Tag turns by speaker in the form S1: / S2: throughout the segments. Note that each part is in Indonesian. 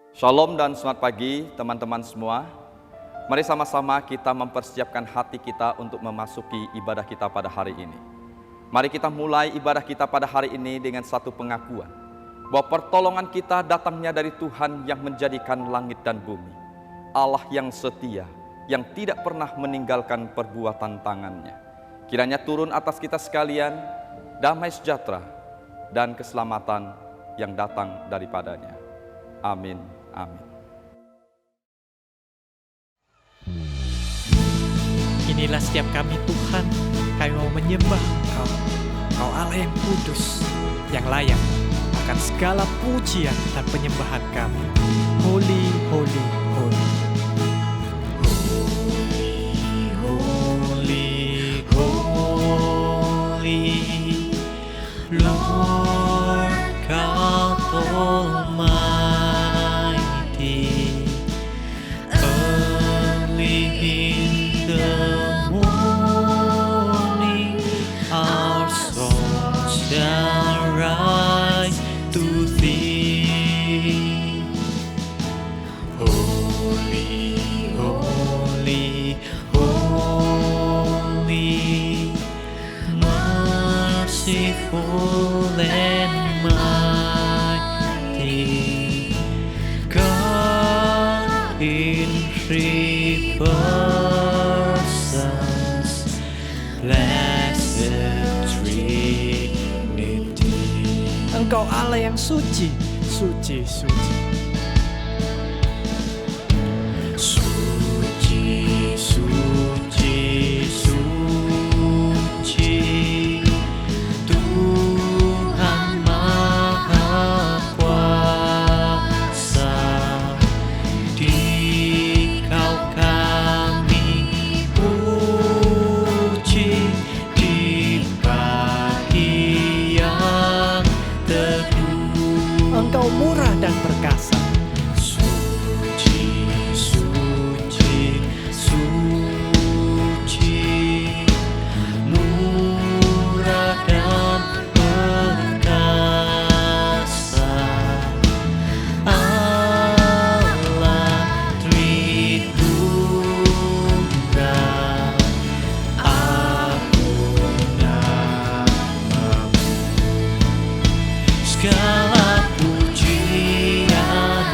S1: Shalom dan selamat pagi teman-teman semua. Mari sama-sama kita mempersiapkan hati kita untuk memasuki ibadah kita pada hari ini. Mari kita mulai ibadah kita pada hari ini dengan satu pengakuan bahwa pertolongan kita datangnya dari Tuhan yang menjadikan langit dan bumi. Allah yang setia, yang tidak pernah meninggalkan perbuatan tangannya. Kiranya turun atas kita sekalian damai sejahtera dan keselamatan yang datang daripadanya. Amin. Amin.
S2: Inilah setiap kami Tuhan, kami mau menyembah Engkau. Engkau Allah yang kudus, yang layak akan segala pujian dan penyembahan kami. Holy, holy, holy. Holy, holy, Lord God Almighty. Early in the morning, our souls shall rise to Thee. Holy, holy, holy, merciful and mighty, God in three persons, blessed Trinity. Engkau Allah yang suci, suci, suci. Suci, suci, suci, Tuhan Maha Kuasa. Dikau kami puji di pagi yang teduh. Engkau murah dan perkasa. Suci, suci, suci, murah dan perkasa. Allah Tritunggal, agung namamu. Segala pujian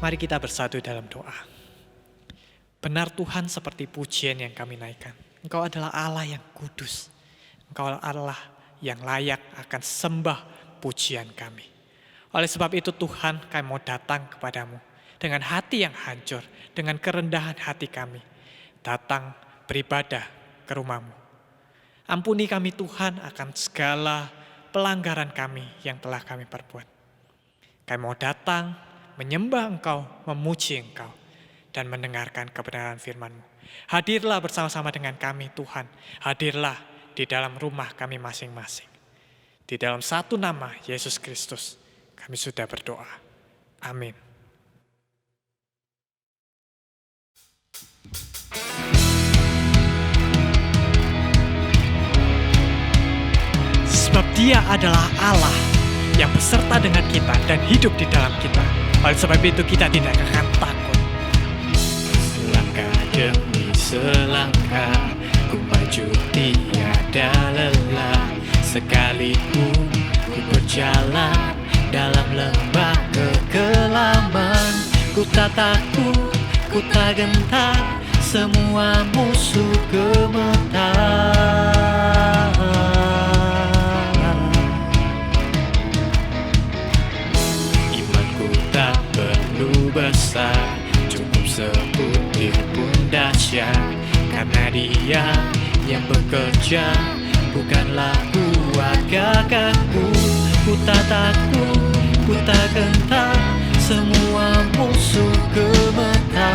S2: Mari kita bersatu dalam doa. Benar Tuhan, seperti pujian yang kami naikkan, Engkau adalah Allah yang kudus. Engkau adalah Allah yang layak akan sembah pujian kami. Oleh sebab itu Tuhan, kami mau datang kepadamu dengan hati yang hancur, dengan kerendahan hati kami. Datang beribadah ke rumah-Mu. Ampuni kami Tuhan akan segala pelanggaran kami yang telah kami perbuat. Kami mau datang menyembah Engkau, memuji Engkau, dan mendengarkan kebenaran firman-Mu. Hadirlah bersama-sama dengan kami Tuhan. Hadirlah di dalam rumah kami masing-masing. Di dalam satu nama Yesus Kristus kami sudah berdoa. Amin. Sebab Dia adalah Allah yang beserta dengan kita dan hidup di dalam kita. Oleh sebab itu kita tidak akan takut.
S3: Selangkah demi selangkah ku maju tiada lelah. Sekalipun ku berjalan dalam lembah kekelaman, ku tak takut, ku tak gentar, semua musuh gemetar. Imanku tak perlu besar, cukup sebutir pun dahsyat, karena Dia yang bekerja, bukanlah kuat gagahku. Ku tak takut, ku tak gentar, semua musuh gemetar.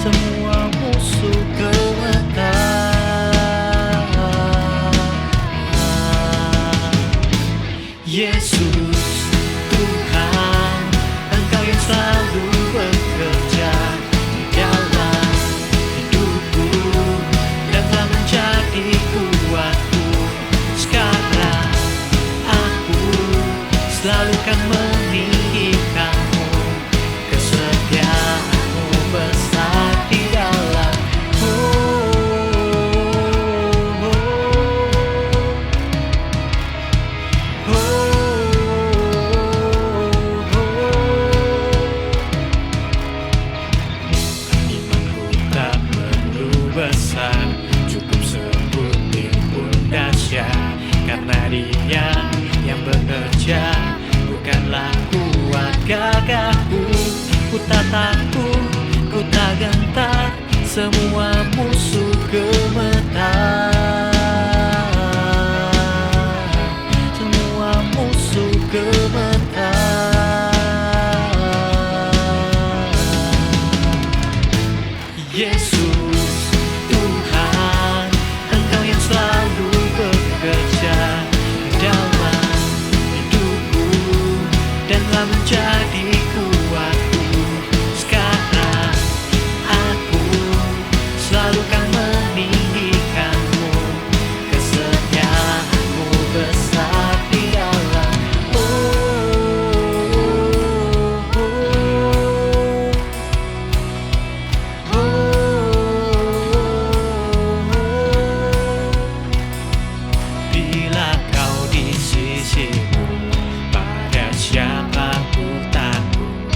S3: Semua musuh gemetar. Yesus Tuhan, Engkau yang selalu bekerja dalam hidupku dan telah menjadi kuatku. Sekarang aku selalu kan meninggikanmu, kesetiaan-Mu besar di dalam. Imanku tak perlu besar, cukup sebutir pun dahsyat, karena Dia yang bekerja, bukanlah kuat gagahku. Ku tak takut, ku tak gentar, semua musuh gemetar. Semua musuh gemetar. Yesus Tuhan, Engkau yang selalu bekerja dalam hidupku dan telah menjadi kuatku. Sekarang aku selalu kan meninggikanmu, kesetiaan-Mu besar di dalam. Bila Kau di sisiku, pada siapa ku takut?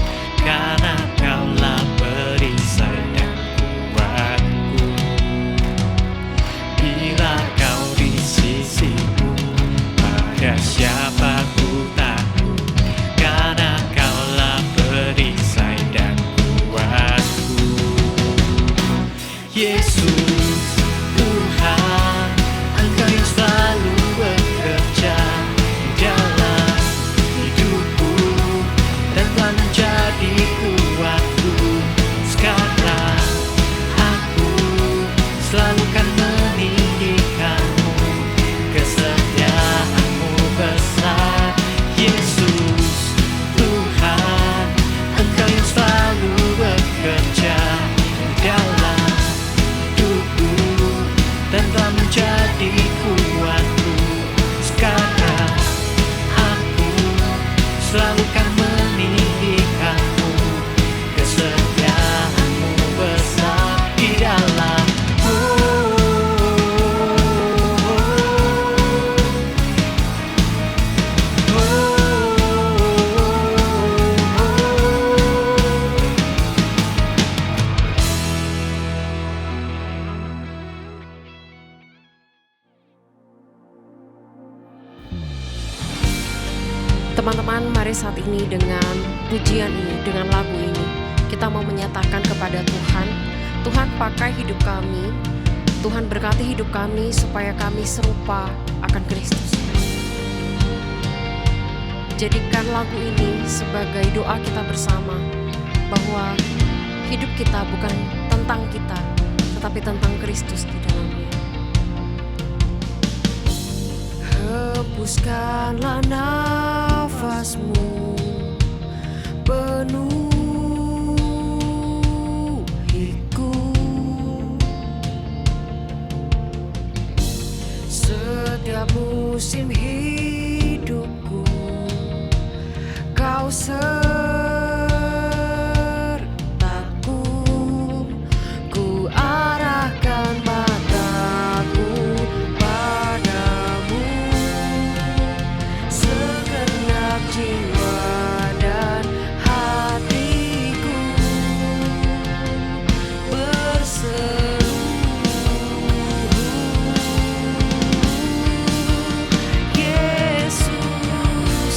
S4: pujian ini, dengan lagu ini, kita mau menyatakan kepada Tuhan, Tuhan pakai hidup kami, Tuhan berkati hidup kami supaya kami serupa akan Kristus. Jadikan lagu ini sebagai doa kita bersama, bahwa hidup kita bukan tentang kita, tetapi tentang Kristus di dalamnya. Hembuskanlah nafasmu penuhiku, setiap musim hidupku Kau sertaku, ku arahkan mataku padamu, segenap jiwa dan hatiku berseru, Yesus,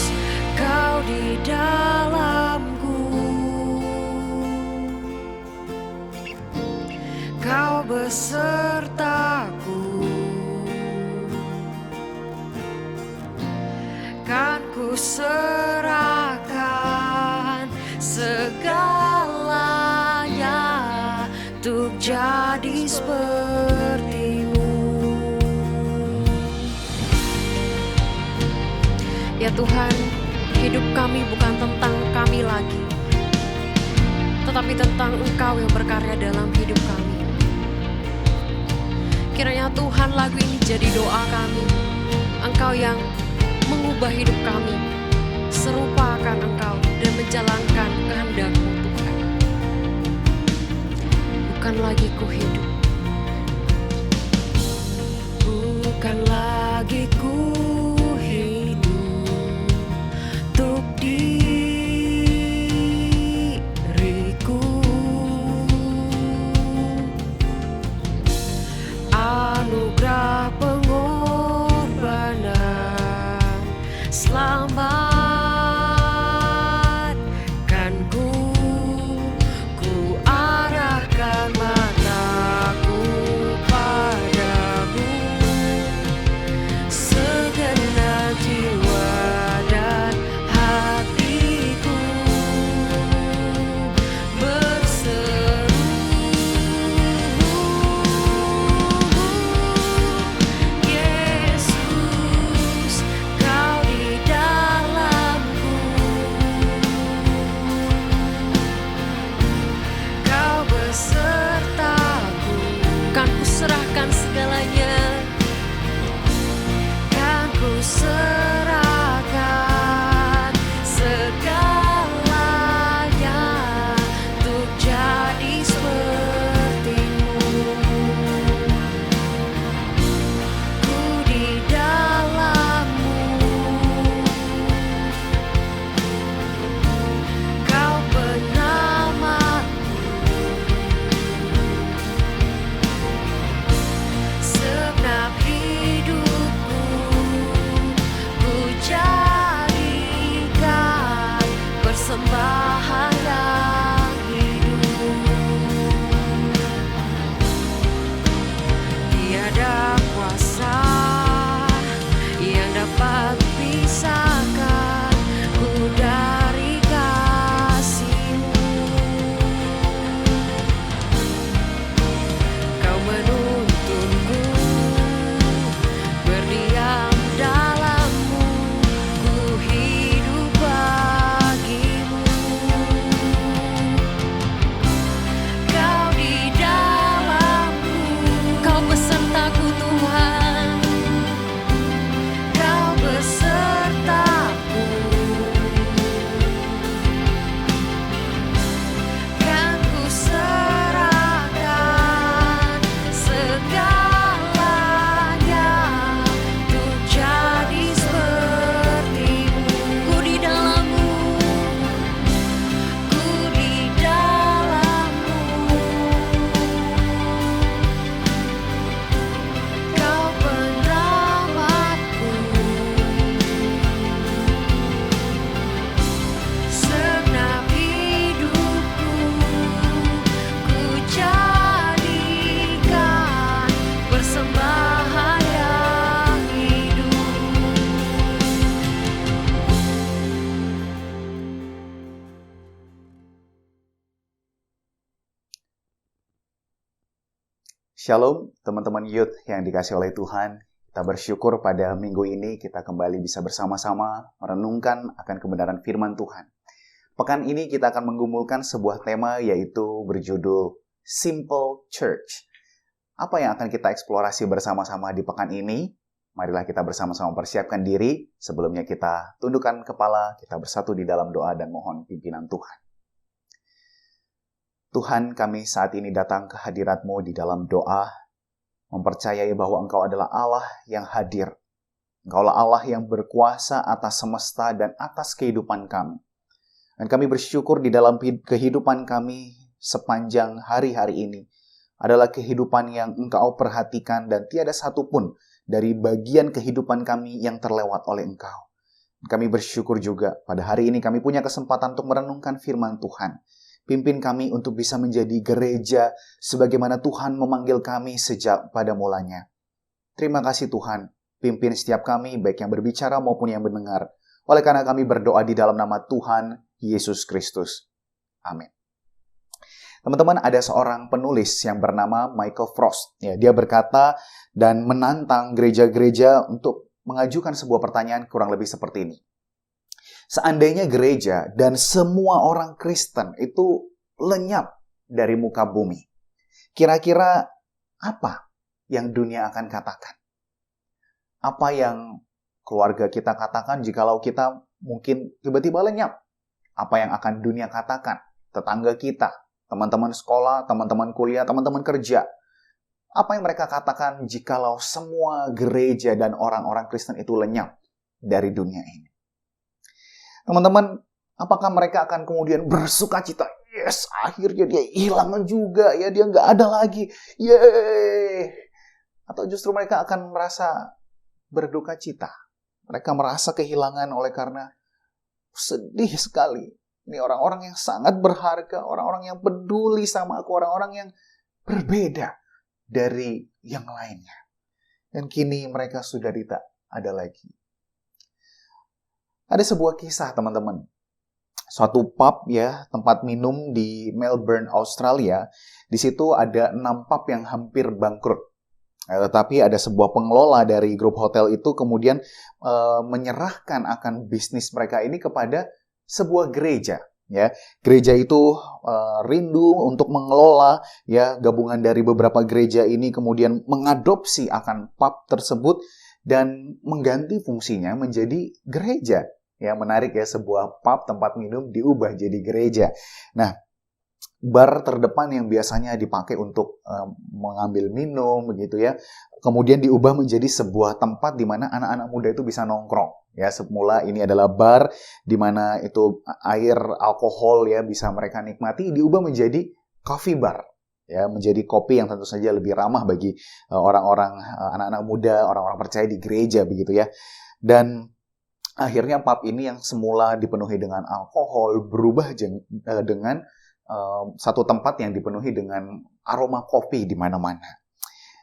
S4: Kau di dalamku, Kau besertaku, kan ku serahkan segalanya untuk jadi seperti-Mu. Ya Tuhan, hidup kami bukan tentang kami lagi, tetapi tentang Engkau yang berkarya dalam hidup kami. Kiranya Tuhan, lagu ini jadi doa kami, Engkau yang mengubah hidup kami serupa akan Engkau dan menjalankan kehendak-Mu Tuhan. Bukan lagi ku hidup, bukan lagi ku hidup untuk diriku, anugerah pengorbanan selamatkanku, ku arahkan mataku padamu, segenap jiwa dan hatiku berseru, Yesus, Kau di dalamku, Kau besertaku, kan ku serahkan segalanya, kan ku serahkan segalanya untuk jadi seperti-Mu. Ku di dalam-Mu, Kau penyelamatku, segenap hidupku ku jadikan persembahan yang hidup. Tiada kuasa yang dapat pisahkan ku dari kasih-Mu. Kau menuntunku berdiam dalam-Mu, ku hidup bagi-Mu.
S5: Shalom teman-teman youth yang dikasih oleh Tuhan. Kita bersyukur pada minggu ini kita kembali bisa bersama-sama merenungkan akan kebenaran firman Tuhan. Pekan ini kita akan menggumulkan sebuah tema yaitu berjudul Simple Church. Apa yang akan kita eksplorasi bersama-sama di pekan ini? Marilah kita bersama-sama persiapkan diri. Sebelumnya kita tundukkan kepala, kita bersatu di dalam doa dan mohon pimpinan Tuhan. Tuhan, kami saat ini datang ke hadirat-Mu di dalam doa, mempercayai bahwa Engkau adalah Allah yang hadir. Engkaulah Allah yang berkuasa atas semesta dan atas kehidupan kami. Dan kami bersyukur di dalam kehidupan kami sepanjang hari-hari ini adalah kehidupan yang Engkau perhatikan dan tiada satupun dari bagian kehidupan kami yang terlewat oleh Engkau. Kami bersyukur juga pada hari ini kami punya kesempatan untuk merenungkan firman Tuhan. Pimpin kami untuk bisa menjadi gereja sebagaimana Tuhan memanggil kami sejak pada mulanya. Terima kasih Tuhan, pimpin setiap kami baik yang berbicara maupun yang mendengar. Oleh karena kami berdoa di dalam nama Tuhan Yesus Kristus. Amin. Teman-teman, ada seorang penulis yang bernama Michael Frost. Ya, dia berkata dan menantang gereja-gereja untuk mengajukan sebuah pertanyaan kurang lebih seperti ini. Seandainya gereja dan semua orang Kristen itu lenyap dari muka bumi, kira-kira apa yang dunia akan katakan? Apa yang keluarga kita katakan jikalau kita mungkin tiba-tiba lenyap? Apa yang akan dunia katakan? Tetangga kita, teman-teman sekolah, teman-teman kuliah, teman-teman kerja. Apa yang mereka katakan jikalau semua gereja dan orang-orang Kristen itu lenyap dari dunia ini? Teman-teman, apakah mereka akan kemudian bersuka cita? Yes, akhirnya dia hilang juga, ya dia nggak ada lagi. Yeay! Atau justru mereka akan merasa berduka cita. Mereka merasa kehilangan oleh karena sedih sekali. Ini orang-orang yang sangat berharga, orang-orang yang peduli sama aku, orang-orang yang berbeda dari yang lainnya. Dan kini mereka sudah tidak ada lagi. Ada sebuah kisah teman-teman. Suatu pub ya, tempat minum di Melbourne, Australia. Di situ ada 6 pub yang hampir bangkrut. Tetapi ada sebuah pengelola dari grup hotel itu kemudian menyerahkan akan bisnis mereka ini kepada sebuah gereja. Ya, gereja itu rindu untuk mengelola ya gabungan dari beberapa gereja ini kemudian mengadopsi akan pub tersebut dan mengganti fungsinya menjadi gereja. Ya, menarik ya, sebuah pub tempat minum diubah jadi gereja. Nah, bar terdepan yang biasanya dipakai untuk mengambil minum begitu ya, kemudian diubah menjadi sebuah tempat di mana anak-anak muda itu bisa nongkrong. Ya, semula ini adalah bar di mana itu air alkohol ya bisa mereka nikmati, diubah menjadi coffee bar. Ya, menjadi kopi yang tentu saja lebih ramah bagi orang-orang anak-anak muda, orang-orang percaya di gereja begitu ya. Dan akhirnya pub ini yang semula dipenuhi dengan alkohol berubah dengan satu tempat yang dipenuhi dengan aroma kopi di mana-mana.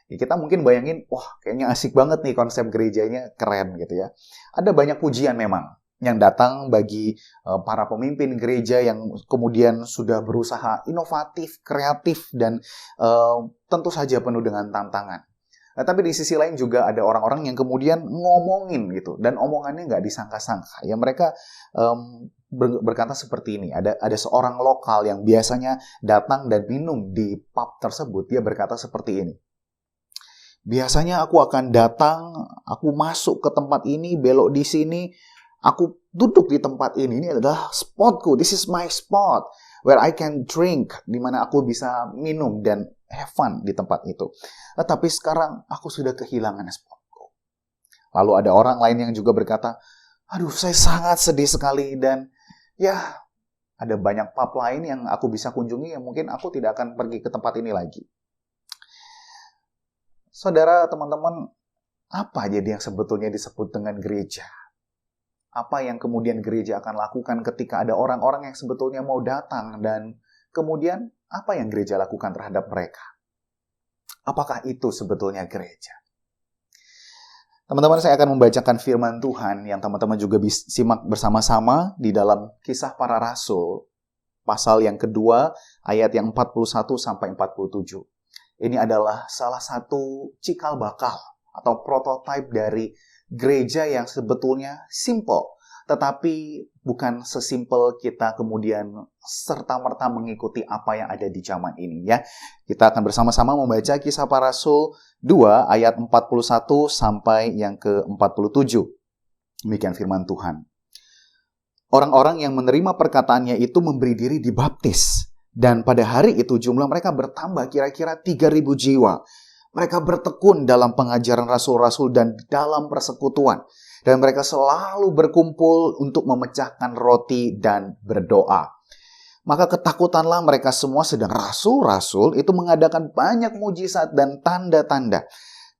S5: Ya, kita mungkin bayangin, wah kayaknya asik banget nih konsep gerejanya, keren gitu ya. Ada banyak pujian memang yang datang bagi para pemimpin gereja yang kemudian sudah berusaha inovatif, kreatif, dan tentu saja penuh dengan tantangan. Nah, tapi di sisi lain juga ada orang-orang yang kemudian ngomongin gitu, dan omongannya nggak disangka-sangka. Ya, mereka berkata seperti ini, ada seorang lokal yang biasanya datang dan minum di pub tersebut, dia berkata seperti ini. Biasanya aku akan datang, aku masuk ke tempat ini, belok di sini, aku duduk di tempat ini adalah spotku, this is my spot, where I can drink, di mana aku bisa minum dan have fun di tempat itu. Tapi sekarang aku sudah kehilangan spotku. Lalu ada orang lain yang juga berkata, aduh saya sangat sedih sekali dan ya ada banyak pub lain yang aku bisa kunjungi yang mungkin aku tidak akan pergi ke tempat ini lagi. Saudara, teman-teman, apa jadi yang sebetulnya disebut dengan gereja? Apa yang kemudian gereja akan lakukan ketika ada orang-orang yang sebetulnya mau datang dan kemudian apa yang gereja lakukan terhadap mereka? Apakah itu sebetulnya gereja? Teman-teman, saya akan membacakan firman Tuhan yang teman-teman juga bisa simak bersama-sama di dalam Kisah Para Rasul, pasal yang kedua, ayat yang 41 sampai 47. ini adalah salah satu cikal bakal atau prototipe dari gereja yang sebetulnya simple, tetapi bukan sesimpel kita kemudian serta-merta mengikuti apa yang ada di zaman ini ya. Kita akan bersama-sama membaca Kisah Para Rasul 2 ayat 41 sampai yang ke-47. Demikian firman Tuhan. Orang-orang yang menerima perkataannya itu memberi diri dibaptis. Dan pada hari itu jumlah mereka bertambah kira-kira 3.000 jiwa. Mereka bertekun dalam pengajaran rasul-rasul dan dalam persekutuan. Dan mereka selalu berkumpul untuk memecahkan roti dan berdoa. Maka ketakutanlah mereka semua, sedang rasul-rasul itu mengadakan banyak mujizat dan tanda-tanda.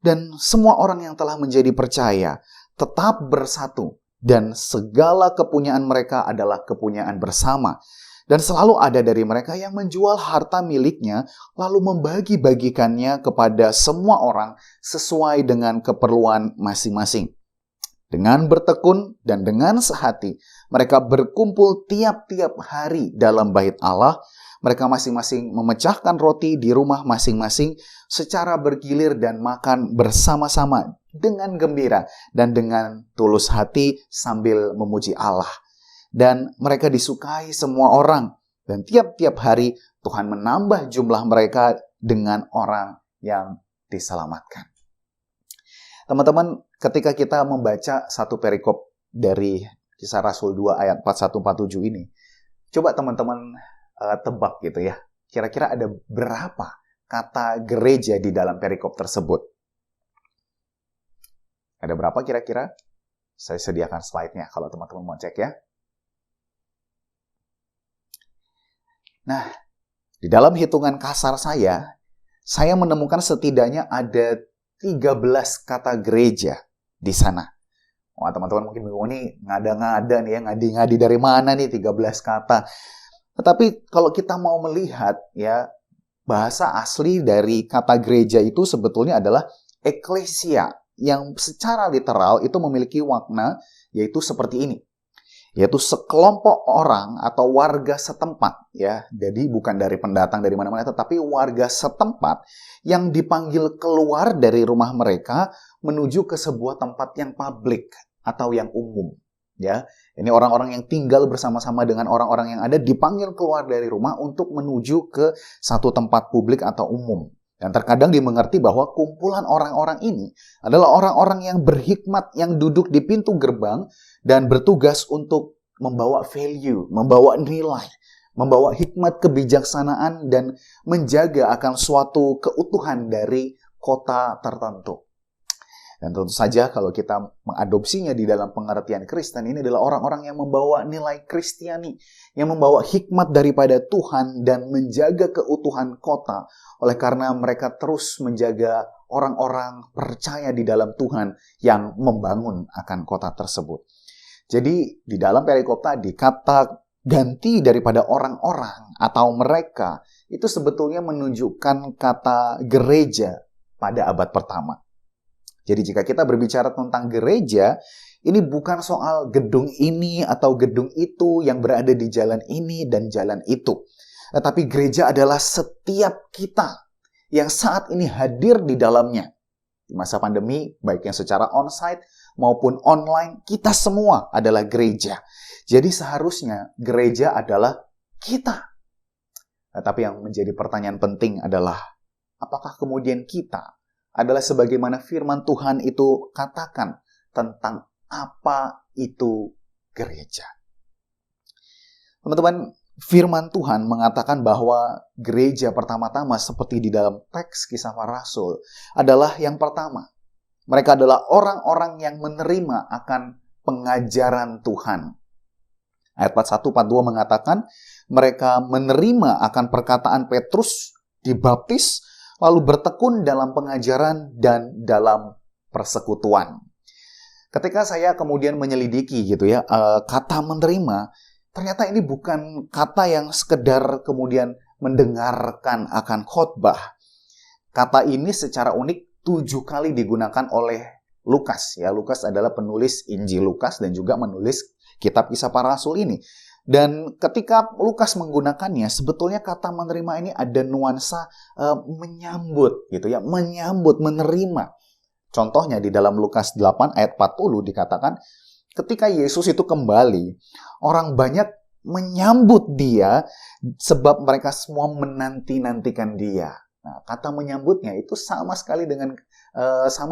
S5: Dan semua orang yang telah menjadi percaya tetap bersatu. Dan segala kepunyaan mereka adalah kepunyaan bersama. Dan selalu ada dari mereka yang menjual harta miliknya, lalu membagi-bagikannya kepada semua orang sesuai dengan keperluan masing-masing. Dengan bertekun dan dengan sehati, mereka berkumpul tiap-tiap hari dalam bait Allah. Mereka masing-masing memecahkan roti di rumah masing-masing secara bergilir dan makan bersama-sama dengan gembira dan dengan tulus hati sambil memuji Allah. Dan mereka disukai semua orang. Dan tiap-tiap hari Tuhan menambah jumlah mereka dengan orang yang diselamatkan. Teman-teman, ketika kita membaca satu perikop dari Kisah Rasul 2 ayat 41-47 ini, coba teman-teman tebak gitu ya. Kira-kira ada berapa kata gereja di dalam perikop tersebut? Ada berapa kira-kira? Saya sediakan slide-nya kalau teman-teman mau cek ya. Nah, di dalam hitungan kasar saya menemukan setidaknya ada 13 kata gereja di sana. Wah, teman-teman mungkin bingung nih, ngada-ngada nih ya, ngadi-ngadi dari mana nih 13 kata. Tetapi kalau kita mau melihat ya, bahasa asli dari kata gereja itu sebetulnya adalah eklesia, yang secara literal itu memiliki makna yaitu seperti ini. Yaitu sekelompok orang atau warga setempat ya. Jadi bukan dari pendatang dari mana-mana, tetapi warga setempat yang dipanggil keluar dari rumah mereka menuju ke sebuah tempat yang publik atau yang umum ya. Ini orang-orang yang tinggal bersama-sama dengan orang-orang yang ada dipanggil keluar dari rumah untuk menuju ke satu tempat publik atau umum. Dan terkadang dimengerti bahwa kumpulan orang-orang ini adalah orang-orang yang berhikmat yang duduk di pintu gerbang dan bertugas untuk membawa value, membawa nilai, membawa hikmat kebijaksanaan dan menjaga akan suatu keutuhan dari kota tertentu. Dan tentu saja kalau kita mengadopsinya di dalam pengertian Kristen, ini adalah orang-orang yang membawa nilai Kristiani, yang membawa hikmat daripada Tuhan dan menjaga keutuhan kota. Oleh karena mereka terus menjaga orang-orang percaya di dalam Tuhan yang membangun akan kota tersebut. Jadi di dalam perikop tadi, kata ganti daripada orang-orang atau mereka itu sebetulnya menunjukkan kata gereja pada abad pertama. Jadi jika kita berbicara tentang gereja, ini bukan soal gedung ini atau gedung itu yang berada di jalan ini dan jalan itu. Tetapi gereja adalah setiap kita yang saat ini hadir di dalamnya. Di masa pandemi, baik yang secara on-site maupun online, kita semua adalah gereja. Jadi seharusnya gereja adalah kita. Tetapi yang menjadi pertanyaan penting adalah, apakah kemudian kita adalah sebagaimana firman Tuhan itu katakan tentang apa itu gereja? Teman-teman, firman Tuhan mengatakan bahwa gereja pertama-tama seperti di dalam teks Kisah Para Rasul adalah yang pertama. Mereka adalah orang-orang yang menerima akan pengajaran Tuhan. Ayat 41-42 mengatakan mereka menerima akan perkataan Petrus, dibaptis, lalu bertekun dalam pengajaran dan dalam persekutuan. Ketika saya kemudian menyelidiki gitu ya, kata menerima, ternyata ini bukan kata yang sekedar kemudian mendengarkan akan khotbah. Kata ini secara unik 7 kali digunakan oleh Lukas. Ya, Lukas adalah penulis Injil Lukas dan juga menulis kitab Kisah Para Rasul ini. Dan ketika Lukas menggunakannya, sebetulnya kata menerima ini ada nuansa menyambut gitu ya, menyambut, menerima. Contohnya di dalam Lukas 8 ayat 40 dikatakan, ketika Yesus itu kembali, orang banyak menyambut dia sebab mereka semua menanti-nantikan dia. Nah, kata menyambutnya itu sama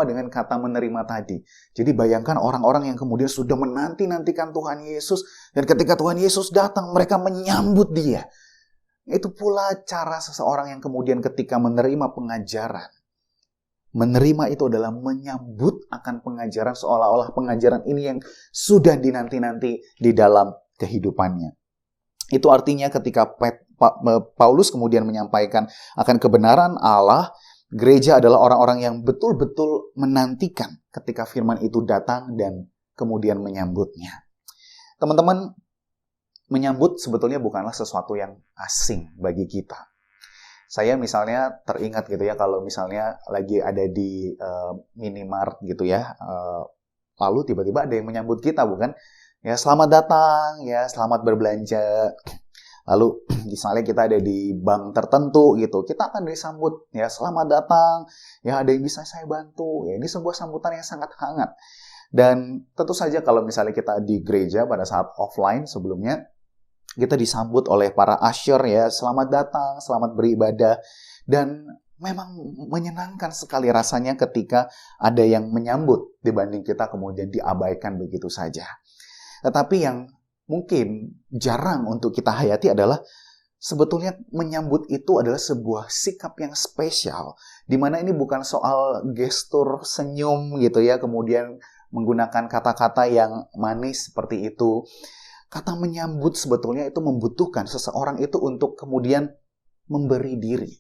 S5: dengan kata menerima tadi. Jadi bayangkan orang-orang yang kemudian sudah menanti-nantikan Tuhan Yesus, dan ketika Tuhan Yesus datang, mereka menyambut dia. Itu pula cara seseorang yang kemudian ketika menerima pengajaran. Menerima itu adalah menyambut akan pengajaran, seolah-olah pengajaran ini yang sudah dinanti-nanti di dalam kehidupannya. Itu artinya ketika Paulus kemudian menyampaikan akan kebenaran Allah, gereja adalah orang-orang yang betul-betul menantikan ketika firman itu datang dan kemudian menyambutnya. Teman-teman, menyambut sebetulnya bukanlah sesuatu yang asing bagi kita. Saya misalnya teringat gitu ya, kalau misalnya lagi ada di minimart gitu ya, lalu tiba-tiba ada yang menyambut kita, bukan? Ya, selamat datang, ya, selamat berbelanja. Lalu misalnya kita ada di bank tertentu gitu, kita akan disambut, ya, selamat datang, ya, ada yang bisa saya bantu. Ya, ini sebuah sambutan yang sangat hangat. Dan tentu saja kalau misalnya kita di gereja pada saat offline sebelumnya, kita disambut oleh para usher, ya, selamat datang, selamat beribadah. Dan memang menyenangkan sekali rasanya ketika ada yang menyambut dibanding kita kemudian diabaikan begitu saja. Tetapi yang mungkin jarang untuk kita hayati adalah sebetulnya menyambut itu adalah sebuah sikap yang spesial, di mana ini bukan soal gestur senyum gitu ya, kemudian menggunakan kata-kata yang manis seperti itu. Kata menyambut sebetulnya itu membutuhkan seseorang itu untuk kemudian memberi diri.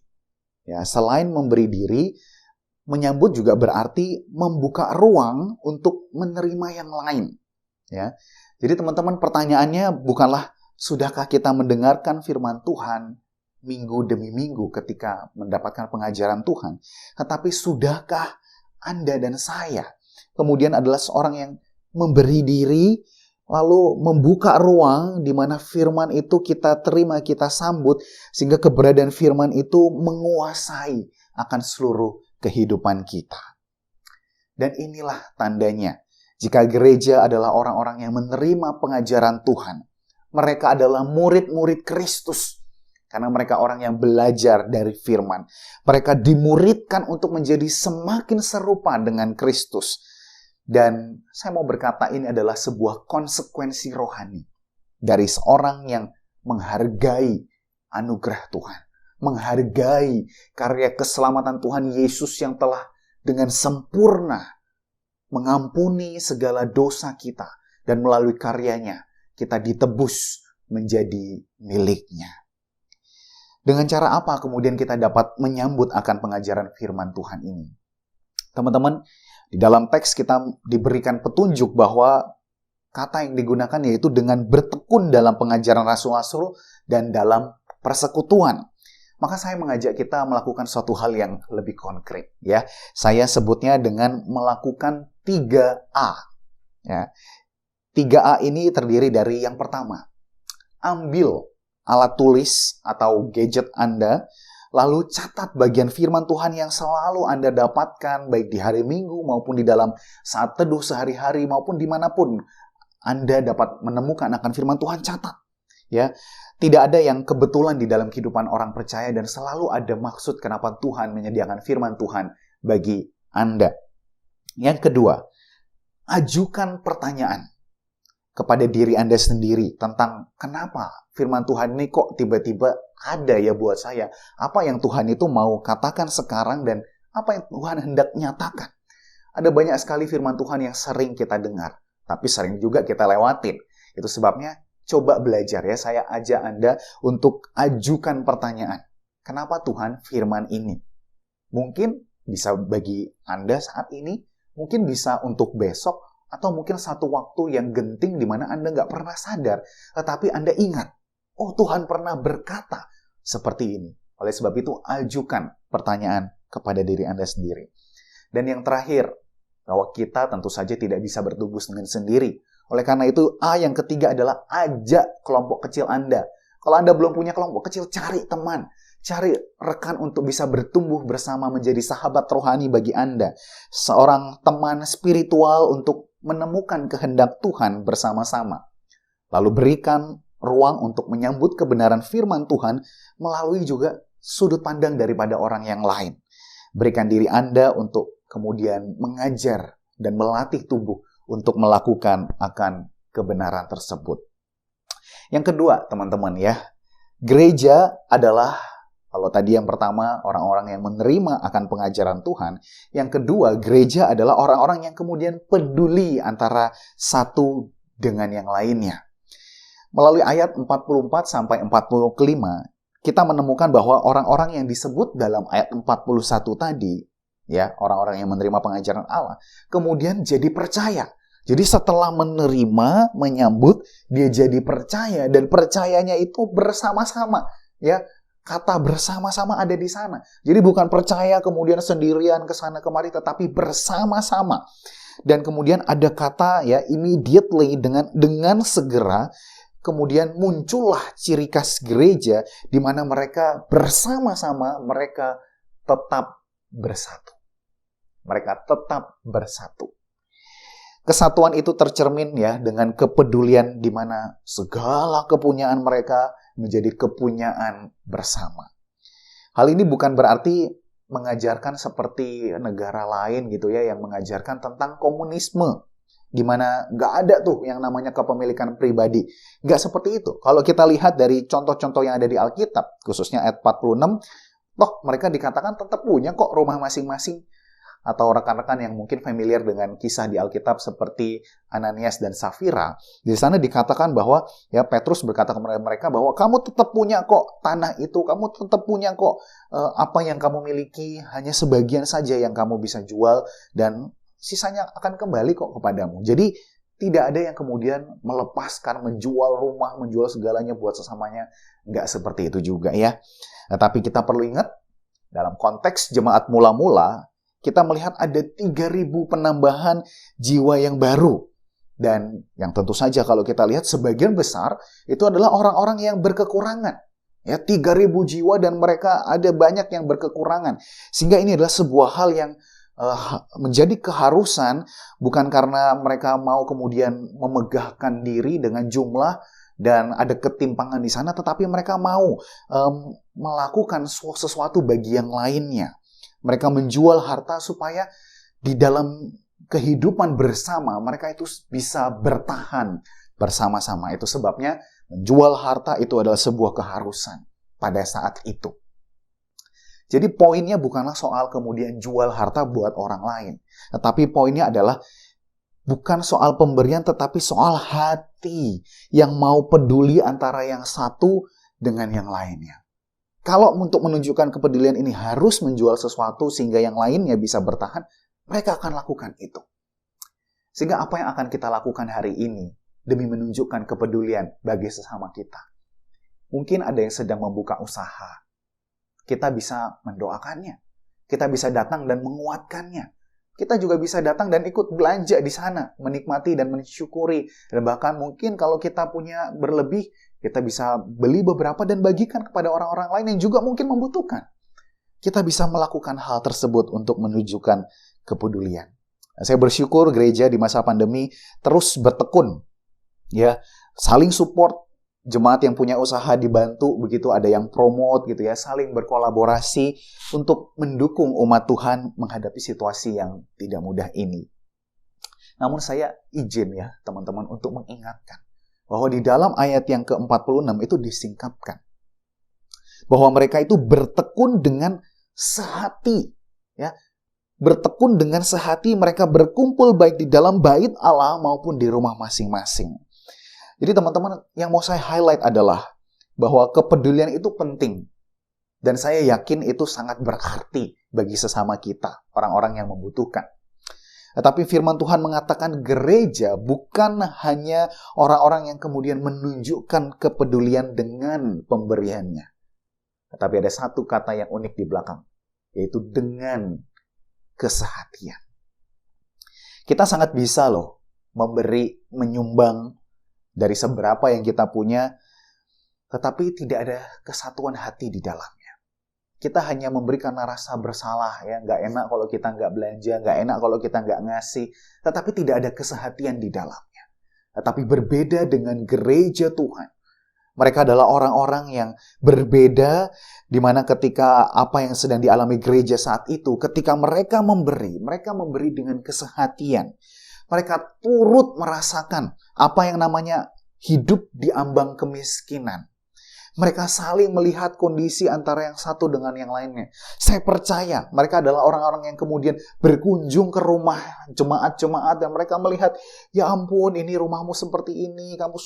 S5: Ya, selain memberi diri, menyambut juga berarti membuka ruang untuk menerima yang lain. Ya. Jadi teman-teman, pertanyaannya bukanlah sudahkah kita mendengarkan firman Tuhan minggu demi minggu ketika mendapatkan pengajaran Tuhan, tetapi sudahkah Anda dan saya kemudian adalah seorang yang memberi diri, lalu membuka ruang di mana firman itu kita terima, kita sambut, sehingga keberadaan firman itu menguasai akan seluruh kehidupan kita. Dan inilah tandanya. Jika gereja adalah orang-orang yang menerima pengajaran Tuhan, mereka adalah murid-murid Kristus. Karena mereka orang yang belajar dari firman. Mereka dimuridkan untuk menjadi semakin serupa dengan Kristus. Dan saya mau berkata ini adalah sebuah konsekuensi rohani dari seorang yang menghargai anugerah Tuhan. Menghargai karya keselamatan Tuhan Yesus yang telah dengan sempurna mengampuni segala dosa kita, dan melalui karyanya kita ditebus menjadi miliknya. Dengan cara apa kemudian kita dapat menyambut akan pengajaran firman Tuhan ini? Teman-teman, di dalam teks kita diberikan petunjuk bahwa kata yang digunakan yaitu dengan bertekun dalam pengajaran rasul-rasul dan dalam persekutuan. Maka saya mengajak kita melakukan suatu hal yang lebih konkret. Ya, saya sebutnya dengan melakukan 3A. Ya. 3A ini terdiri dari yang pertama, ambil alat tulis atau gadget Anda, lalu catat bagian firman Tuhan yang selalu Anda dapatkan, baik di hari Minggu maupun di dalam saat teduh sehari-hari maupun dimanapun Anda dapat menemukan akan firman Tuhan, catat. Ya, tidak ada yang kebetulan di dalam kehidupan orang percaya dan selalu ada maksud kenapa Tuhan menyediakan firman Tuhan bagi Anda. Yang kedua, ajukan pertanyaan kepada diri Anda sendiri tentang kenapa firman Tuhan ini kok tiba-tiba ada ya buat saya. Apa yang Tuhan itu mau katakan sekarang dan apa yang Tuhan hendak nyatakan. Ada banyak sekali firman Tuhan yang sering kita dengar, tapi sering juga kita lewatin. Itu sebabnya coba belajar ya, saya ajak Anda untuk ajukan pertanyaan. Kenapa Tuhan firman ini? Mungkin bisa bagi Anda saat ini, mungkin bisa untuk besok, atau mungkin satu waktu yang genting di mana Anda nggak pernah sadar, tetapi Anda ingat, oh Tuhan pernah berkata seperti ini. Oleh sebab itu, ajukan pertanyaan kepada diri Anda sendiri. Dan yang terakhir, bahwa kita tentu saja tidak bisa bertumbuh dengan sendiri. Oleh karena itu, yang ketiga adalah ajak kelompok kecil Anda. Kalau Anda belum punya kelompok kecil, cari teman. Cari rekan untuk bisa bertumbuh bersama menjadi sahabat rohani bagi Anda. Seorang teman spiritual untuk menemukan kehendak Tuhan bersama-sama. Lalu berikan ruang untuk menyambut kebenaran firman Tuhan melalui juga sudut pandang daripada orang yang lain. Berikan diri Anda untuk kemudian mengajar dan melatih tubuh untuk melakukan akan kebenaran tersebut. Yang kedua, teman-teman ya, gereja adalah, kalau tadi yang pertama orang-orang yang menerima akan pengajaran Tuhan, yang kedua gereja adalah orang-orang yang kemudian peduli antara satu dengan yang lainnya. Melalui ayat 44 sampai 45, kita menemukan bahwa orang-orang yang disebut dalam ayat 41 tadi, ya, orang-orang yang menerima pengajaran Allah, kemudian jadi percaya. Jadi setelah menerima, menyambut, dia jadi percaya, dan percayanya itu bersama-sama, ya. Kata bersama-sama ada di sana. Jadi bukan percaya kemudian sendirian ke sana kemari, tetapi bersama-sama. Dan kemudian ada kata ya immediately, dengan segera, kemudian muncullah ciri khas gereja di mana mereka bersama-sama, mereka tetap bersatu. Mereka tetap bersatu. Kesatuan itu tercermin ya dengan kepedulian di mana segala kepunyaan mereka menjadi kepunyaan bersama. Hal ini bukan berarti mengajarkan seperti negara lain gitu ya, yang mengajarkan tentang komunisme, di mana nggak ada tuh yang namanya kepemilikan pribadi. Nggak seperti itu. Kalau kita lihat dari contoh-contoh yang ada di Alkitab, khususnya ayat 46, toh mereka dikatakan tetap punya kok rumah masing-masing. Atau rekan-rekan yang mungkin familiar dengan kisah di Alkitab seperti Ananias dan Safira, di sana dikatakan bahwa ya Petrus berkata kepada mereka bahwa kamu tetap punya kok tanah itu, kamu tetap punya kok apa yang kamu miliki, hanya sebagian saja yang kamu bisa jual dan sisanya akan kembali kok kepadamu. Jadi tidak ada yang kemudian melepaskan, menjual rumah, menjual segalanya buat sesamanya. Nggak seperti itu juga ya. Nah, tapi kita perlu ingat dalam konteks jemaat mula-mula, kita melihat ada 3.000 penambahan jiwa yang baru. Dan yang tentu saja kalau kita lihat sebagian besar itu adalah orang-orang yang berkekurangan. Ya, 3.000 jiwa dan mereka ada banyak yang berkekurangan. Sehingga ini adalah sebuah hal yang menjadi keharusan, bukan karena mereka mau kemudian memegahkan diri dengan jumlah dan ada ketimpangan di sana, tetapi mereka mau melakukan sesuatu bagi yang lainnya. Mereka menjual harta supaya di dalam kehidupan bersama mereka itu bisa bertahan bersama-sama. Itu sebabnya menjual harta itu adalah sebuah keharusan pada saat itu. Jadi poinnya bukanlah soal kemudian jual harta buat orang lain. Tetapi poinnya adalah bukan soal pemberian, tetapi soal hati yang mau peduli antara yang satu dengan yang lainnya. Kalau untuk menunjukkan kepedulian ini harus menjual sesuatu sehingga yang lainnya bisa bertahan, mereka akan lakukan itu. Sehingga apa yang akan kita lakukan hari ini demi menunjukkan kepedulian bagi sesama kita? Mungkin ada yang sedang membuka usaha. Kita bisa mendoakannya. Kita bisa datang dan menguatkannya. Kita juga bisa datang dan ikut belanja di sana, menikmati dan mensyukuri. Dan bahkan mungkin kalau kita punya berlebih, kita bisa beli beberapa dan bagikan kepada orang-orang lain yang juga mungkin membutuhkan. Kita bisa melakukan hal tersebut untuk menunjukkan kepedulian. Saya bersyukur gereja di masa pandemi terus bertekun, ya, saling support. Jemaat yang punya usaha dibantu, begitu ada yang promote gitu ya, saling berkolaborasi untuk mendukung umat Tuhan menghadapi situasi yang tidak mudah ini. Namun saya izin ya teman-teman untuk mengingatkan bahwa di dalam ayat yang ke-46 itu disingkapkan bahwa mereka itu bertekun dengan sehati, ya. Bertekun dengan sehati, mereka berkumpul baik di dalam bait Allah maupun di rumah masing-masing. Jadi teman-teman, yang mau saya highlight adalah bahwa kepedulian itu penting. Dan saya yakin itu sangat berarti bagi sesama kita, orang-orang yang membutuhkan. Tetapi firman Tuhan mengatakan gereja bukan hanya orang-orang yang kemudian menunjukkan kepedulian dengan pemberiannya. Tetapi ada satu kata yang unik di belakang, yaitu dengan kesehatian. Kita sangat bisa loh memberi, menyumbang dari seberapa yang kita punya, tetapi tidak ada kesatuan hati di dalamnya. Kita hanya memberi karena rasa bersalah, ya, nggak enak kalau kita nggak belanja, nggak enak kalau kita nggak ngasih, tetapi tidak ada kesehatian di dalamnya. Tetapi berbeda dengan gereja Tuhan. Mereka adalah orang-orang yang berbeda, di mana ketika apa yang sedang dialami gereja saat itu, ketika mereka memberi dengan kesehatian. Mereka turut merasakan apa yang namanya hidup di ambang kemiskinan. Mereka saling melihat kondisi antara yang satu dengan yang lainnya. Saya percaya mereka adalah orang-orang yang kemudian berkunjung ke rumah jemaat-jemaat dan mereka melihat, ya ampun, ini rumahmu seperti ini, kamu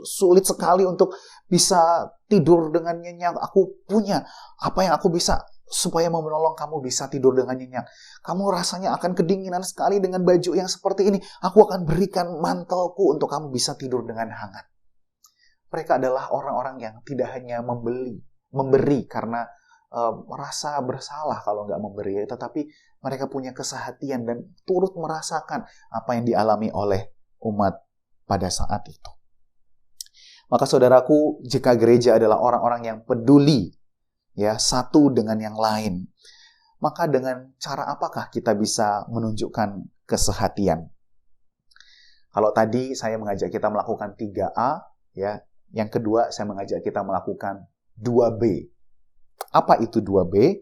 S5: sulit sekali untuk bisa tidur dengan nyenyak. Aku punya apa yang aku bisa supaya menolong kamu bisa tidur dengan nyenyak. Kamu rasanya akan kedinginan sekali dengan baju yang seperti ini. Aku akan berikan mantelku untuk kamu bisa tidur dengan hangat. Mereka adalah orang-orang yang tidak hanya memberi karena merasa bersalah kalau nggak memberi, tetapi mereka punya kesehatian dan turut merasakan apa yang dialami oleh umat pada saat itu. Maka saudaraku, jika gereja adalah orang-orang yang peduli, ya, satu dengan yang lain, maka dengan cara apakah kita bisa menunjukkan kesehatian? Kalau tadi saya mengajak kita melakukan 3A, ya, yang kedua, saya mengajak kita melakukan 2B. Apa itu 2B?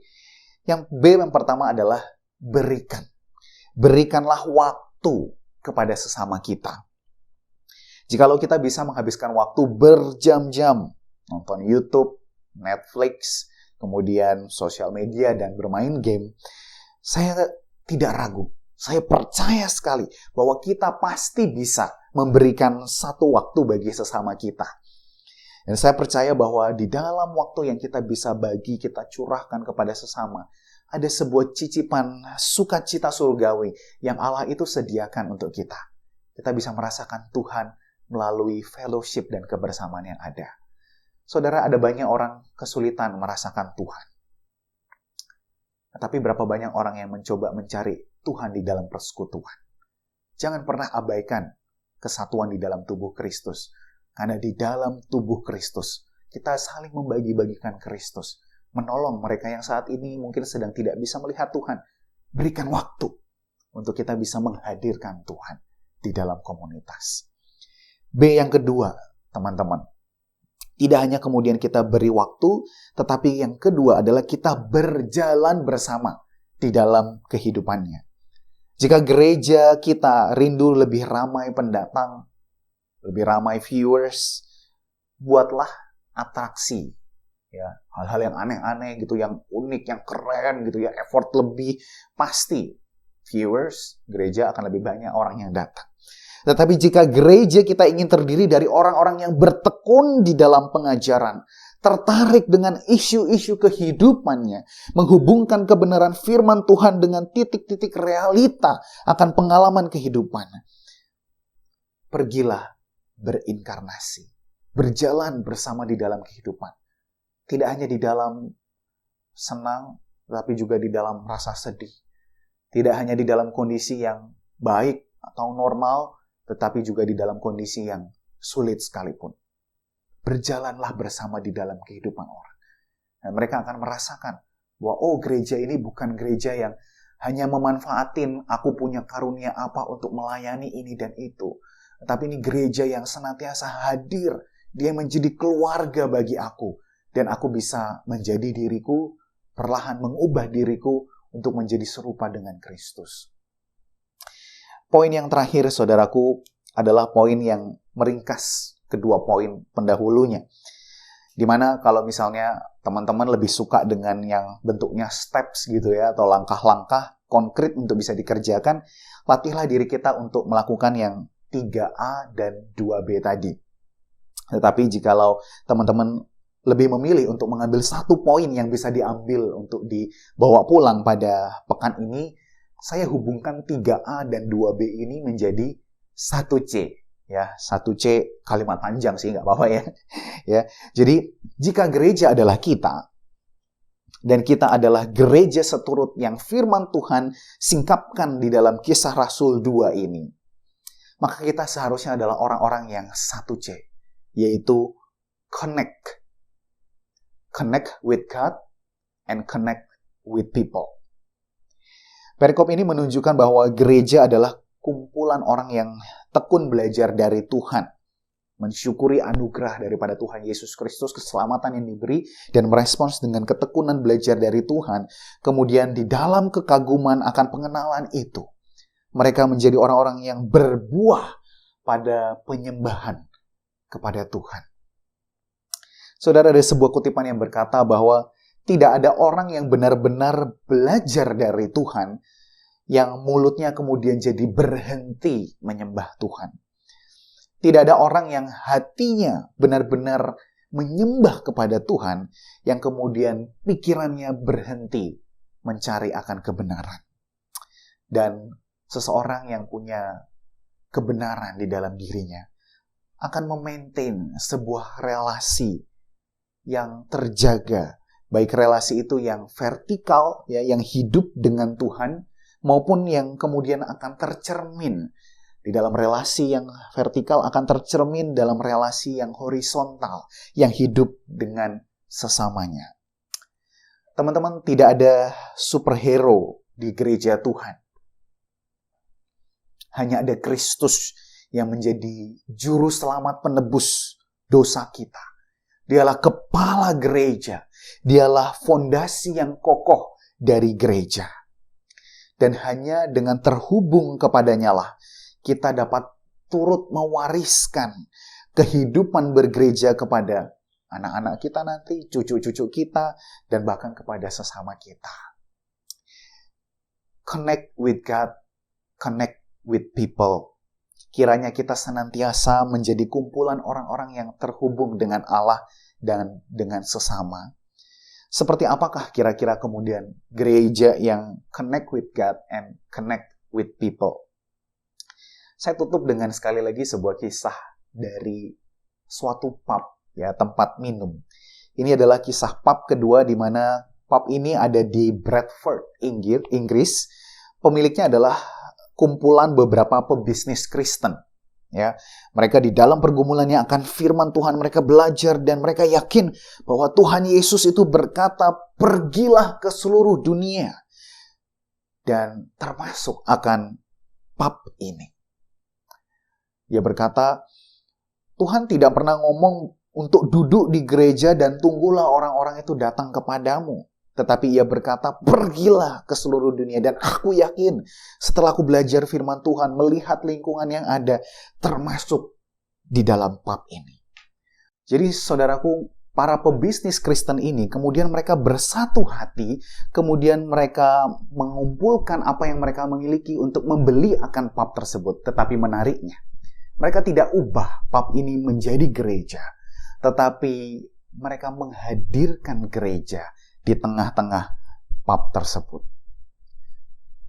S5: Yang B yang pertama adalah berikan. Berikanlah waktu kepada sesama kita. Jikalau kita bisa menghabiskan waktu berjam-jam nonton YouTube, Netflix, kemudian sosial media, dan bermain game, saya tidak ragu. Saya percaya sekali bahwa kita pasti bisa memberikan satu waktu bagi sesama kita. Dan saya percaya bahwa di dalam waktu yang kita bisa bagi, kita curahkan kepada sesama, ada sebuah cicipan sukacita surgawi yang Allah itu sediakan untuk kita. Kita bisa merasakan Tuhan melalui fellowship dan kebersamaan yang ada. Saudara, ada banyak orang kesulitan merasakan Tuhan. Tapi berapa banyak orang yang mencoba mencari Tuhan di dalam persekutuan. Jangan pernah abaikan kesatuan di dalam tubuh Kristus. Karena di dalam tubuh Kristus, kita saling membagi-bagikan Kristus. Menolong mereka yang saat ini mungkin sedang tidak bisa melihat Tuhan. Berikan waktu untuk kita bisa menghadirkan Tuhan di dalam komunitas. B yang kedua, teman-teman. Tidak hanya kemudian kita beri waktu, tetapi yang kedua adalah kita berjalan bersama di dalam kehidupannya. Jika gereja kita rindu lebih ramai pendatang, lebih ramai viewers, buatlah atraksi, ya, hal-hal yang aneh-aneh gitu, yang unik, yang keren gitu ya, effort lebih, pasti viewers, gereja akan lebih banyak orang yang datang. Tetapi jika gereja kita ingin terdiri dari orang-orang yang bertekun di dalam pengajaran, tertarik dengan isu-isu kehidupannya, menghubungkan kebenaran firman Tuhan dengan titik-titik realita akan pengalaman kehidupan, pergilah berinkarnasi, berjalan bersama di dalam kehidupan. Tidak hanya di dalam senang, tapi juga di dalam rasa sedih. Tidak hanya di dalam kondisi yang baik atau normal, tetapi juga di dalam kondisi yang sulit sekalipun. Berjalanlah bersama di dalam kehidupan orang. Dan mereka akan merasakan bahwa, oh, gereja ini bukan gereja yang hanya memanfaatin aku punya karunia apa untuk melayani ini dan itu. Tetapi ini gereja yang senantiasa hadir. Dia menjadi keluarga bagi aku. Dan aku bisa menjadi diriku, perlahan mengubah diriku untuk menjadi serupa dengan Kristus. Poin yang terakhir, saudaraku, adalah poin yang meringkas kedua poin pendahulunya. Dimana kalau misalnya teman-teman lebih suka dengan yang bentuknya steps gitu ya, atau langkah-langkah konkret untuk bisa dikerjakan, latihlah diri kita untuk melakukan yang 3A dan 2B tadi. Tetapi jikalau teman-teman lebih memilih untuk mengambil satu poin yang bisa diambil untuk dibawa pulang pada pekan ini, saya hubungkan 3A dan 2B ini menjadi 1C. Ya, 1C kalimat panjang sih, nggak apa-apa ya. Ya, jadi jika gereja adalah kita, dan kita adalah gereja seturut yang firman Tuhan singkapkan di dalam Kisah Rasul 2 ini, maka kita seharusnya adalah orang-orang yang 1C, yaitu connect. Connect with God and connect with people. Perikop ini menunjukkan bahwa gereja adalah kumpulan orang yang tekun belajar dari Tuhan, mensyukuri anugerah daripada Tuhan Yesus Kristus, keselamatan yang diberi, dan merespons dengan ketekunan belajar dari Tuhan. Kemudian di dalam kekaguman akan pengenalan itu, mereka menjadi orang-orang yang berbuah pada penyembahan kepada Tuhan. Saudara, ada sebuah kutipan yang berkata bahwa tidak ada orang yang benar-benar belajar dari Tuhan yang mulutnya kemudian jadi berhenti menyembah Tuhan. Tidak ada orang yang hatinya benar-benar menyembah kepada Tuhan yang kemudian pikirannya berhenti mencari akan kebenaran. Dan seseorang yang punya kebenaran di dalam dirinya akan memaintain sebuah relasi yang terjaga, baik relasi itu yang vertikal, ya, yang hidup dengan Tuhan, maupun yang kemudian akan tercermin di dalam relasi yang vertikal, akan tercermin dalam relasi yang horizontal, yang hidup dengan sesamanya. Teman-teman, tidak ada superhero di gereja Tuhan. Hanya ada Kristus yang menjadi juru selamat penebus dosa kita. Dialah kepala gereja. Dialah fondasi yang kokoh dari gereja. Dan hanya dengan terhubung kepadanya lah kita dapat turut mewariskan kehidupan bergereja kepada anak-anak kita nanti, cucu-cucu kita, dan bahkan kepada sesama kita. Connect with God, connect with people. Kiranya kita senantiasa menjadi kumpulan orang-orang yang terhubung dengan Allah dan dengan sesama. Seperti apakah kira-kira kemudian gereja yang connect with God and connect with people? Saya tutup dengan sekali lagi sebuah kisah dari suatu pub, ya, tempat minum. Ini adalah kisah pub kedua, di mana pub ini ada di Bradford, Inggris. Pemiliknya adalah kumpulan beberapa pebisnis Kristen. Ya, mereka di dalam pergumulannya akan firman Tuhan, mereka belajar dan mereka yakin bahwa Tuhan Yesus itu berkata, pergilah ke seluruh dunia, dan termasuk akan pub ini. Dia berkata, Tuhan tidak pernah ngomong untuk duduk di gereja dan tunggulah orang-orang itu datang kepadamu. Tetapi ia berkata, pergilah ke seluruh dunia. Dan aku yakin setelah aku belajar firman Tuhan, melihat lingkungan yang ada, termasuk di dalam pub ini. Jadi saudaraku, para pebisnis Kristen ini, kemudian mereka bersatu hati, kemudian mereka mengumpulkan apa yang mereka miliki untuk membeli akan pub tersebut. Tetapi menariknya, mereka tidak ubah pub ini menjadi gereja, tetapi mereka menghadirkan gereja di tengah-tengah pub tersebut.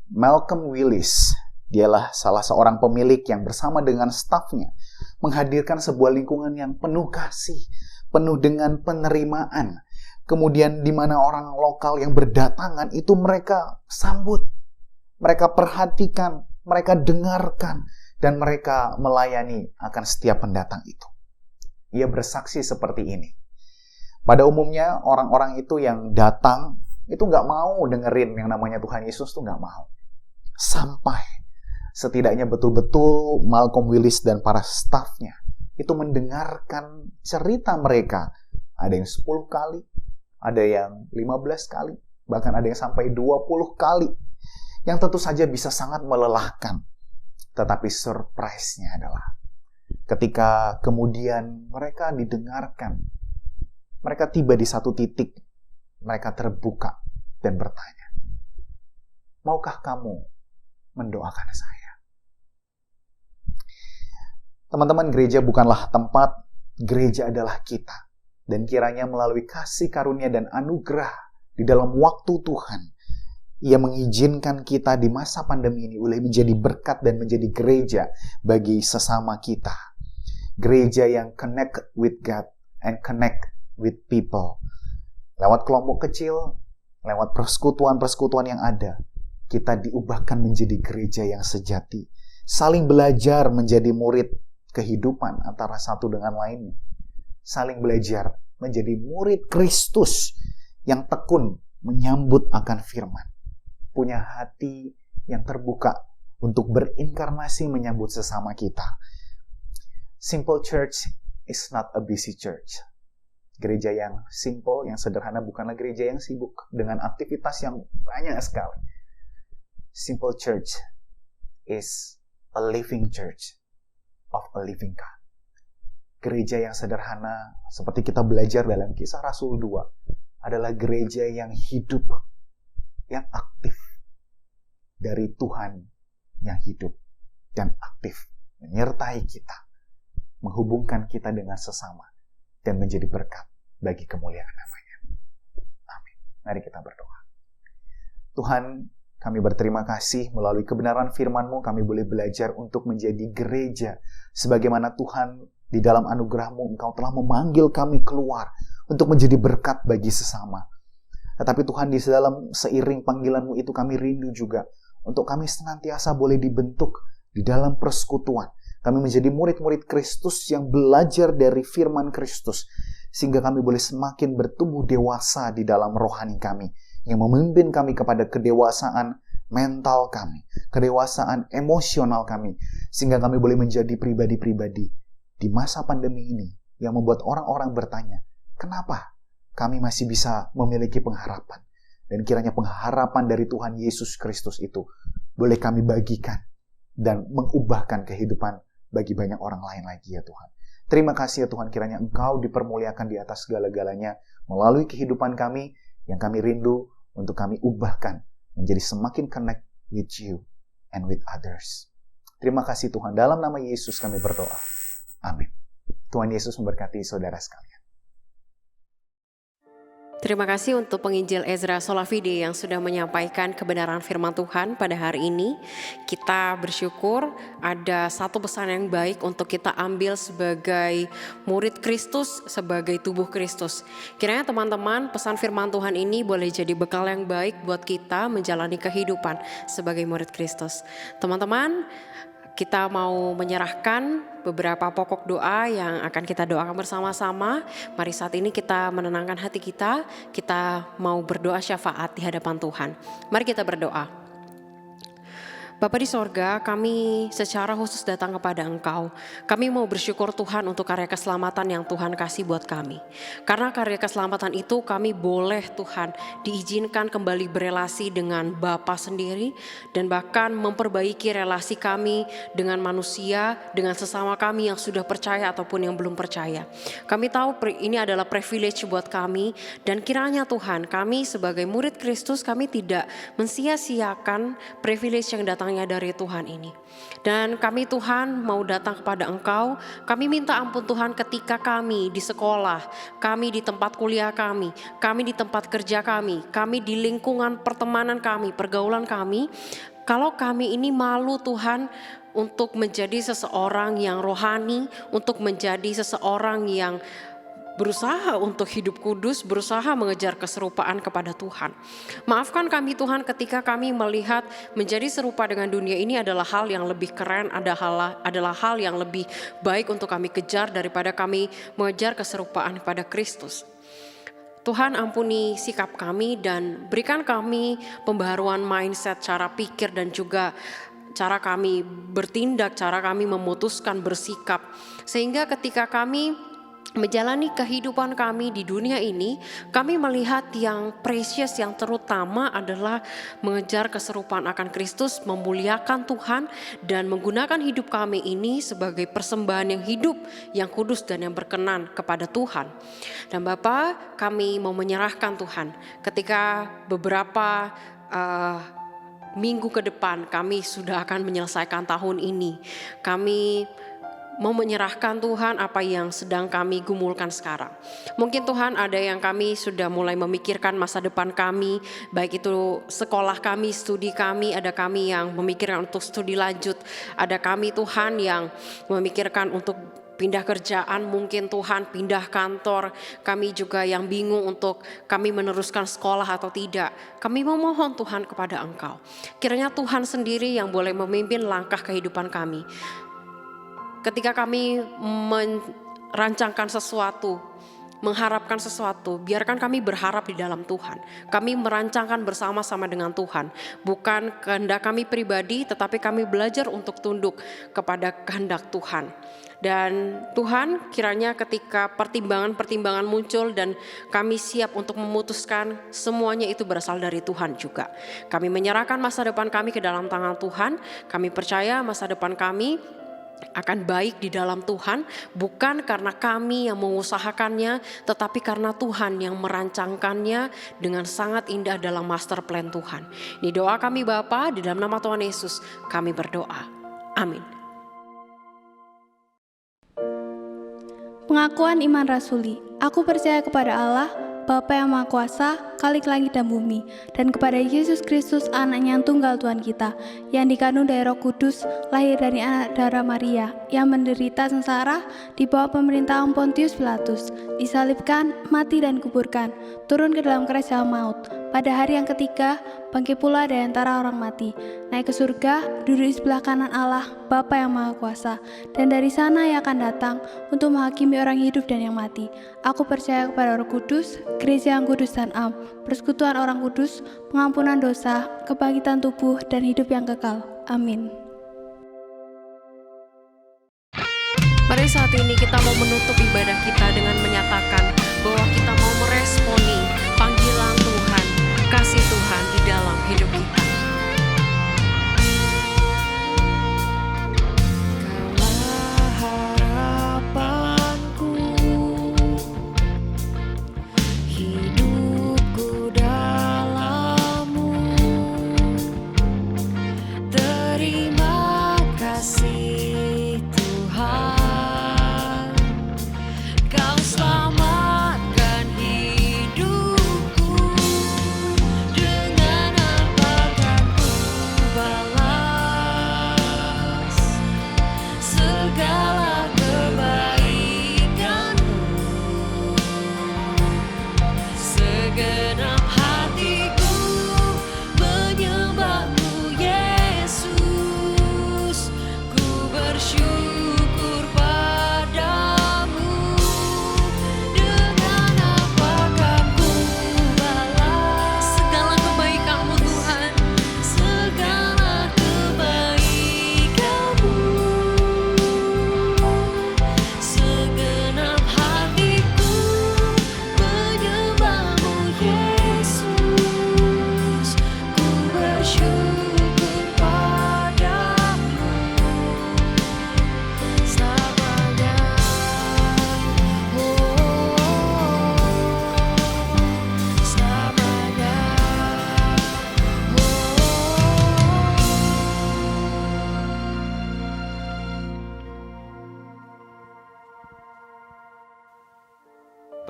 S5: Malcolm Willis, dialah salah seorang pemilik yang bersama dengan stafnya menghadirkan sebuah lingkungan yang penuh kasih, penuh dengan penerimaan. Kemudian di mana orang lokal yang berdatangan itu mereka sambut, mereka perhatikan, mereka dengarkan, dan mereka melayani akan setiap pendatang itu. Ia bersaksi seperti ini. Pada umumnya orang-orang itu yang datang itu nggak mau dengerin yang namanya Tuhan Yesus, tuh nggak mau. Sampai setidaknya betul-betul Malcolm Willis dan para stafnya itu mendengarkan cerita mereka. Ada yang 10 kali, ada yang 15 kali, bahkan ada yang sampai 20 kali. Yang tentu saja bisa sangat melelahkan. Tetapi surprise-nya adalah ketika kemudian mereka didengarkan, mereka tiba di satu titik, mereka terbuka dan bertanya, maukah kamu mendoakan saya? Teman-teman, gereja bukanlah tempat, gereja adalah kita. Dan kiranya melalui kasih karunia dan anugerah di dalam waktu Tuhan, Ia mengizinkan kita di masa pandemi ini boleh menjadi berkat dan menjadi gereja bagi sesama kita. Gereja yang connect with God and connect with people. Lewat kelompok kecil, lewat persekutuan-persekutuan yang ada, kita diubahkan menjadi gereja yang sejati. saling belajar menjadi murid kehidupan antara satu dengan lainnya. Saling belajar menjadi murid Kristus yang tekun menyambut akan firman. Punya hati yang terbuka untuk berinkarnasi menyambut sesama kita. Simple church is not a busy church. Gereja yang simple, yang sederhana bukanlah gereja yang sibuk dengan aktivitas yang banyak sekali. Simple church is a living church of a living God. Gereja yang sederhana, seperti kita belajar dalam Kisah Rasul 2, adalah gereja yang hidup, yang aktif, dari Tuhan yang hidup dan aktif, menyertai kita, menghubungkan kita dengan sesama, dan menjadi berkat bagi kemuliaan namanya. Amin. Mari kita berdoa. Tuhan, kami berterima kasih melalui kebenaran firman-Mu kami boleh belajar untuk menjadi gereja. Sebagaimana Tuhan di dalam anugerah-Mu Engkau telah memanggil kami keluar untuk menjadi berkat bagi sesama. Tetapi Tuhan di dalam seiring panggilan-Mu itu kami rindu juga untuk kami senantiasa boleh dibentuk di dalam persekutuan. Kami menjadi murid-murid Kristus yang belajar dari firman Kristus. Sehingga kami boleh semakin bertumbuh dewasa di dalam rohani kami. Yang memimpin kami kepada kedewasaan mental kami. Kedewasaan emosional kami. Sehingga kami boleh menjadi pribadi-pribadi di masa pandemi ini. Yang membuat orang-orang bertanya, kenapa kami masih bisa memiliki pengharapan? Dan kiranya pengharapan dari Tuhan Yesus Kristus itu boleh kami bagikan dan mengubahkan kehidupan bagi banyak orang lain lagi ya Tuhan. Terima kasih ya Tuhan, kiranya Engkau dipermuliakan di atas segala-galanya melalui kehidupan kami yang kami rindu untuk kami ubahkan menjadi semakin connect with you and with others. Terima kasih Tuhan, dalam nama Yesus kami berdoa. Amin. Tuhan Yesus memberkati saudara sekalian.
S4: Terima kasih untuk penginjil Ezra Solavide yang sudah menyampaikan kebenaran firman Tuhan pada hari ini. Kita bersyukur ada satu pesan yang baik untuk kita ambil sebagai murid Kristus, sebagai tubuh Kristus. Kiranya teman-teman pesan firman Tuhan ini boleh jadi bekal yang baik buat kita menjalani kehidupan sebagai murid Kristus. Teman-teman, kita mau menyerahkan beberapa pokok doa yang akan kita doakan bersama-sama. Mari saat ini kita menenangkan hati kita. Kita mau berdoa syafaat di hadapan Tuhan. Mari kita berdoa. Bapa di sorga, kami secara khusus datang kepada Engkau. Kami mau bersyukur Tuhan untuk karya keselamatan yang Tuhan kasih buat kami. Karena karya keselamatan itu kami boleh Tuhan diizinkan kembali berelasi dengan Bapa sendiri. Dan bahkan memperbaiki relasi kami dengan manusia, dengan sesama kami yang sudah percaya ataupun yang belum percaya. Kami tahu ini adalah privilege buat kami. Dan kiranya Tuhan, kami sebagai murid Kristus, kami tidak mensia-siakan privilege yang datang dari Tuhan ini. Dan kami Tuhan mau datang kepada Engkau. Kami minta ampun Tuhan ketika kami di sekolah, kami di tempat kuliah kami di tempat kerja kami di lingkungan pertemanan kami, pergaulan kami. Kalau kami ini malu Tuhan untuk menjadi seseorang yang rohani, untuk menjadi seseorang yang berusaha untuk hidup kudus, berusaha mengejar keserupaan kepada Tuhan. Maafkan kami Tuhan ketika kami melihat menjadi serupa dengan dunia ini adalah hal yang lebih keren, adalah hal yang lebih baik untuk kami kejar daripada kami mengejar keserupaan kepada Kristus. Tuhan ampuni sikap kami dan berikan kami pembaharuan mindset, cara pikir dan juga cara kami bertindak, cara kami memutuskan bersikap. Sehingga ketika kami menjalani kehidupan kami di dunia ini, kami melihat yang precious, yang terutama adalah mengejar keserupaan akan Kristus, memuliakan Tuhan, dan menggunakan hidup kami ini sebagai persembahan yang hidup, yang kudus dan yang berkenan kepada Tuhan. Dan Bapa, kami mau menyerahkan Tuhan, ketika beberapa minggu ke depan kami sudah akan menyelesaikan tahun ini, kami mau menyerahkan Tuhan apa yang sedang kami gumulkan sekarang. Mungkin Tuhan ada yang kami sudah mulai memikirkan masa depan kami, baik itu sekolah kami, studi kami, ada kami yang memikirkan untuk studi lanjut, ada kami Tuhan yang memikirkan untuk pindah kerjaan mungkin Tuhan, pindah kantor. Kami juga yang bingung untuk kami meneruskan sekolah atau tidak. Kami memohon Tuhan kepada Engkau. Kiranya Tuhan sendiri yang boleh memimpin langkah kehidupan kami. Ketika kami merancangkan sesuatu, mengharapkan sesuatu, biarkan kami berharap di dalam Tuhan. Kami merancangkan bersama-sama dengan Tuhan. Bukan kehendak kami pribadi, tetapi kami belajar untuk tunduk kepada kehendak Tuhan. Dan Tuhan, kiranya ketika pertimbangan-pertimbangan muncul dan kami siap untuk memutuskan, semuanya itu berasal dari Tuhan juga. Kami menyerahkan masa depan kami ke dalam tangan Tuhan. Kami percaya masa depan kami akan baik di dalam Tuhan, bukan karena kami yang mengusahakannya, tetapi karena Tuhan yang merancangkannya dengan sangat indah dalam master plan Tuhan. Ini doa kami Bapa, di dalam nama Tuhan Yesus kami berdoa. Amin.
S6: Pengakuan iman rasuli. Aku percaya kepada Allah, Bapa yang Maha Kuasa, Khalik langit dan bumi, dan kepada Yesus Kristus, anaknya yang tunggal Tuhan kita, yang dikandung dari Roh Kudus, lahir dari anak darah Maria, yang menderita sengsara di bawah pemerintahan Pontius Pilatus, disalibkan, mati dan kuburkan, turun ke dalam kerajaan maut. Pada hari yang ketiga, bangkit pula dari antara orang mati, naik ke surga, duduk di sebelah kanan Allah, Bapa yang Maha Kuasa, dan dari sana Ia akan datang untuk menghakimi orang hidup dan yang mati. Aku percaya kepada Roh Kudus, gereja yang kudus dan am, persekutuan orang kudus, pengampunan dosa, kebangkitan tubuh, dan hidup yang kekal. Amin.
S4: Mari saat ini kita mau menutup ibadah kita dengan menyatakan bahwa kita mau meresponi panggilan Tuhan, kasih Tuhan di dalam hidup kita.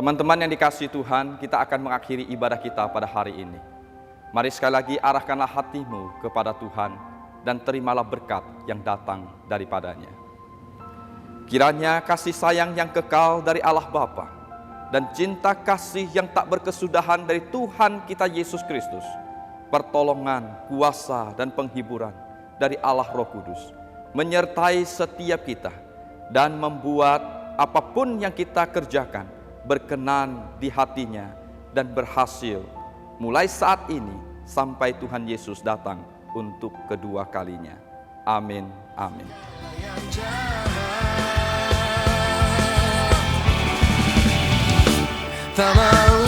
S1: Teman-teman yang dikasihi Tuhan, kita akan mengakhiri ibadah kita pada hari ini. Mari sekali lagi arahkanlah hatimu kepada Tuhan dan terimalah berkat yang datang daripadanya. Kiranya kasih sayang yang kekal dari Allah Bapa dan cinta kasih yang tak berkesudahan dari Tuhan kita Yesus Kristus, pertolongan, kuasa, dan penghiburan dari Allah Roh Kudus menyertai setiap kita dan membuat apapun yang kita kerjakan berkenan di hatinya dan berhasil mulai saat ini sampai Tuhan Yesus datang untuk kedua kalinya. Amin. Amin.
S3: Tak mau